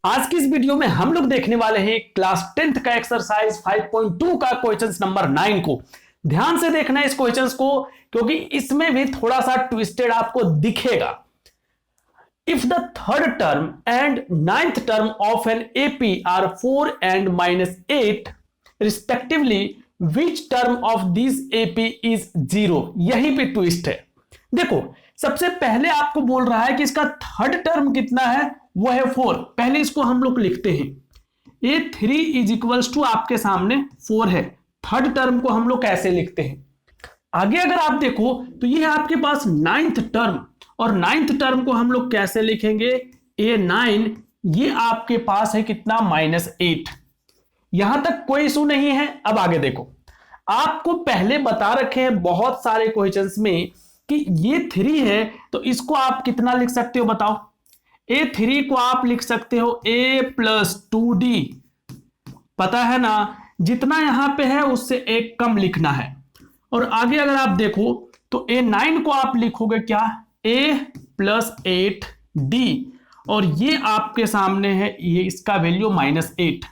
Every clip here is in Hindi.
आज की इस वीडियो में हम लोग देखने वाले हैं क्लास 10th का एक्सरसाइज 5.2 का क्वेश्चन नंबर 9 को। ध्यान से देखना है इस क्वेश्चंस को, क्योंकि इसमें भी थोड़ा सा ट्विस्टेड आपको दिखेगा। If the third term and ninth term of an AP are 4 and -8 respectively, which term of this AP is 0। यही पे ट्विस्ट है। देखो, सबसे पहले आपको बोल रहा है कि इसका थर्ड टर्म कितना है, वो है 4। पहले इसको हम लोग लिखते हैं, A3 इज इक्वल्स टू आपके सामने 4 है। थर्ड टर्म को हम लोग कैसे लिखते हैं, आगे अगर आप देखो तो ये है आपके पास नाइन्थ टर्म, और नाइन्थ टर्म को हम लोग कैसे लिखेंगे, A9। ये आपके पास है कितना, -8। यहां तक कोई इशू नहीं है। अब आगे देखो, आपको पहले बता रखे हैं बहुत सारे क्वेश्चंस में कि ये 3 है, तो इसको आप कितना लिख सकते हो बताओ। A3 को आप लिख सकते हो A+2D। पता है ना, जितना यहां पे है उससे एक कम लिखना है। और आगे अगर आप देखो तो A9 को आप लिखोगे क्या, A+8D। और ये आपके सामने है, ये इसका वैल्यू -8।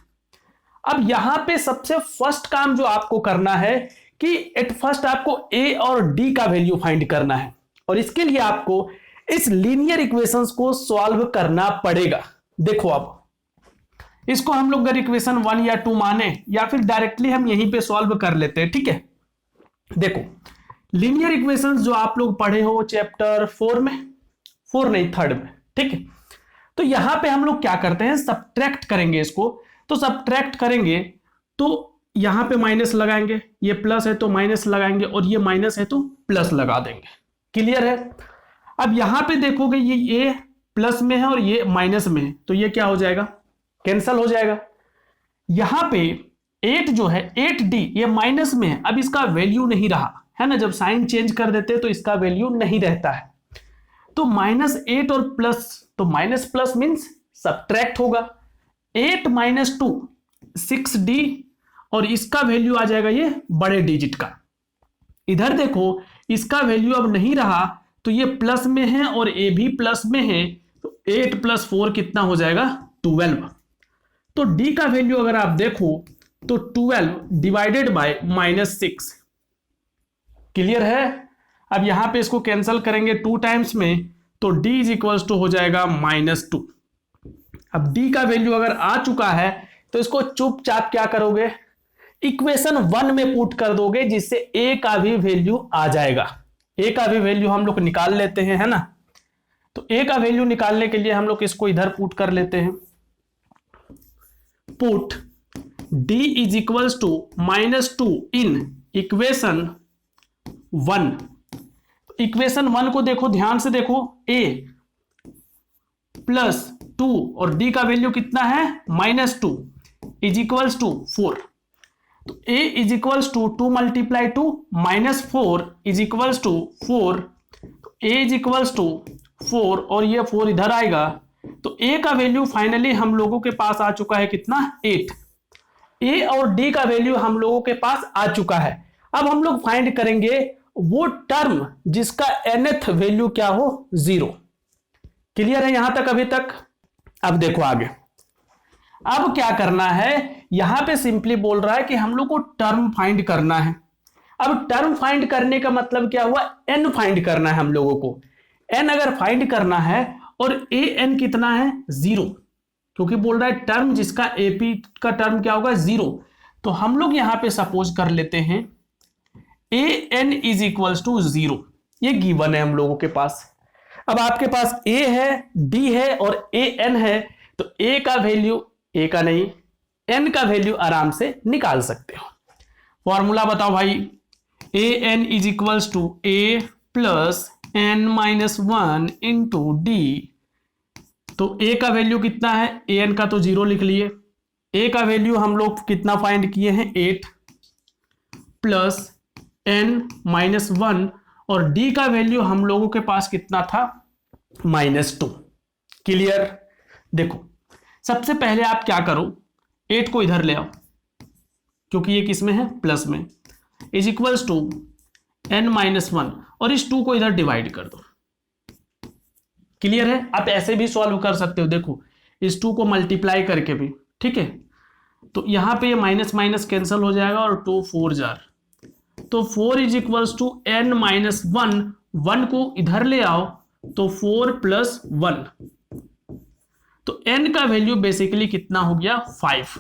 अब यहां पे सबसे फर्स्ट काम जो आपको करना है कि एट फर्स्ट आपको A और D का वैल्यू फाइंड करना है, और इसके लिए आपको इस लीनियर इक्वेशंस को सॉल्व करना पड़ेगा। देखो, अब इसको हम लोग अगर इक्वेशन 1 या 2 माने, या फिर डायरेक्टली हम यहीं पे सॉल्व कर लेते हैं, ठीक है। देखो, लीनियर इक्वेशंस जो आप लोग पढ़े हो चैप्टर 4 में, 4 नहीं 3rd में, ठीक है। तो यहां पे हम लोग क्या करते हैं, सब्ट्रैक्ट करेंगे इसको। तो सब्ट्रैक्ट करेंगे तो यहां पे माइनस लगाएंगे, ये प्लस है तो माइनस लगाएंगे, और ये माइनस है तो प्लस लगा देंगे। क्लियर है। अब यहां पे देखोगे ये प्लस में है और ये माइनस में है, तो ये क्या हो जाएगा, कैंसल हो जाएगा। यहां पे 8 जो है 8D, ये माइनस में है, अब इसका वैल्यू नहीं रहा है ना। जब साइन चेंज कर देते हैं तो इसका वैल्यू नहीं रहता है। तो -8 और प्लस, तो माइनस प्लस मींस सब्ट्रैक्ट होगा। 8 - 2 6D, और इसका वैल्यू आ जाएगा ये बड़े डिजिट का। इधर देखो, इसका वैल्यू अब नहीं रहा, तो ये प्लस में है और ए भी प्लस में है, तो 8 + 4 कितना हो जाएगा, 12। तो डी का वैल्यू अगर आप देखो तो 12 डिवाइडेड बाय -6। क्लियर है। अब यहां पे इसको कैंसिल करेंगे 2 टाइम्स में, तो d इज इक्वल्स टू हो जाएगा -2। अब d का वैल्यू अगर आ चुका है तो इसको चुपचाप क्या करोगे, इक्वेशन 1 में पुट कर दोगे, जिससे a का भी वैल्यू आ जाएगा। a का भी वैल्यू हम लोग निकाल लेते हैं, है ना। तो a का वैल्यू निकालने के लिए हम लोग इसको इधर पुट कर लेते हैं। Put d is equals to -2 in equation 1। Equation 1 को देखो, ध्यान से देखो, a +2 और d का वैल्यू कितना है, -2 इज इक्वल्स टू 4। तो a is equals to 2 × 2 -4 is equals to 4। तो a इज इक्वल्स टू 4, और ये 4 इधर आएगा, तो a का वैल्यू फाइनली हम लोगों के पास आ चुका है कितना, 8। a और d का वैल्यू हम लोगों के पास आ चुका है। अब हम लोग फाइंड करेंगे वो टर्म जिसका nth वैल्यू क्या हो, 0। क्लियर है यहां तक, अभी तक। अब देखो आगे, अब क्या करना है, यहां पे सिंपली बोल रहा है कि हम लोग को टर्म फाइंड करना है। अब टर्म फाइंड करने का मतलब क्या हुआ, n फाइंड करना है हम लोगों को। n अगर फाइंड करना है, और an कितना है, 0, क्योंकि बोल रहा है टर्म जिसका AP का टर्म क्या होगा, 0। तो हम लोग यहां पे सपोज कर लेते हैं an इज इक्वल्स टू 0। ये गिवन है हम लोगों के पास। अब आपके पास a है, d है और an है, तो a का वैल्यू, a का नहीं, n का वैल्यू आराम से निकाल सकते हो। फॉर्मूला बताओ भाई, an is equals to a + n-1 into d। तो a का वैल्यू कितना है, an का तो 0 लिख लिए। a का वैल्यू हम लोग कितना फाइंड किए हैं, 8 + n-1, और d का वैल्यू हम लोगों के पास कितना था, -2। क्लियर। देखो, सबसे पहले आप क्या करो, 8 को इधर ले आओ, क्योंकि ये किस में है, प्लस में, इज इक्वल्स टू n-1, और इस 2 को इधर डिवाइड कर दो। क्लियर है। आप ऐसे भी सॉल्व कर सकते हो। देखो, इस 2 को मल्टीप्लाई करके भी, ठीक है। तो यहां पे ये माइनस माइनस कैंसिल हो जाएगा और 2 4 जार, तो 4 is equals to n minus 1, 1 को इधर ले आओ तो 4 प्लस 1, तो n का वैल्यू बेसिकली कितना हो गया 5।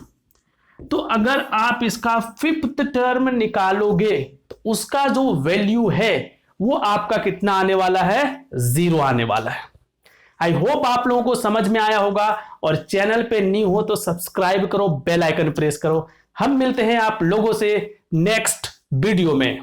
तो अगर आप इसका 5th टर्म निकालोगे तो उसका जो वैल्यू है वो आपका कितना आने वाला है, 0 आने वाला है। आई होप आप लोगों को समझ में आया होगा, और चैनल पे न्यू हो तो सब्सक्राइब करो, बेल आइकन प्रेस करो। हम मिलते हैं आप लोगों से नेक्स्ट वीडियो में।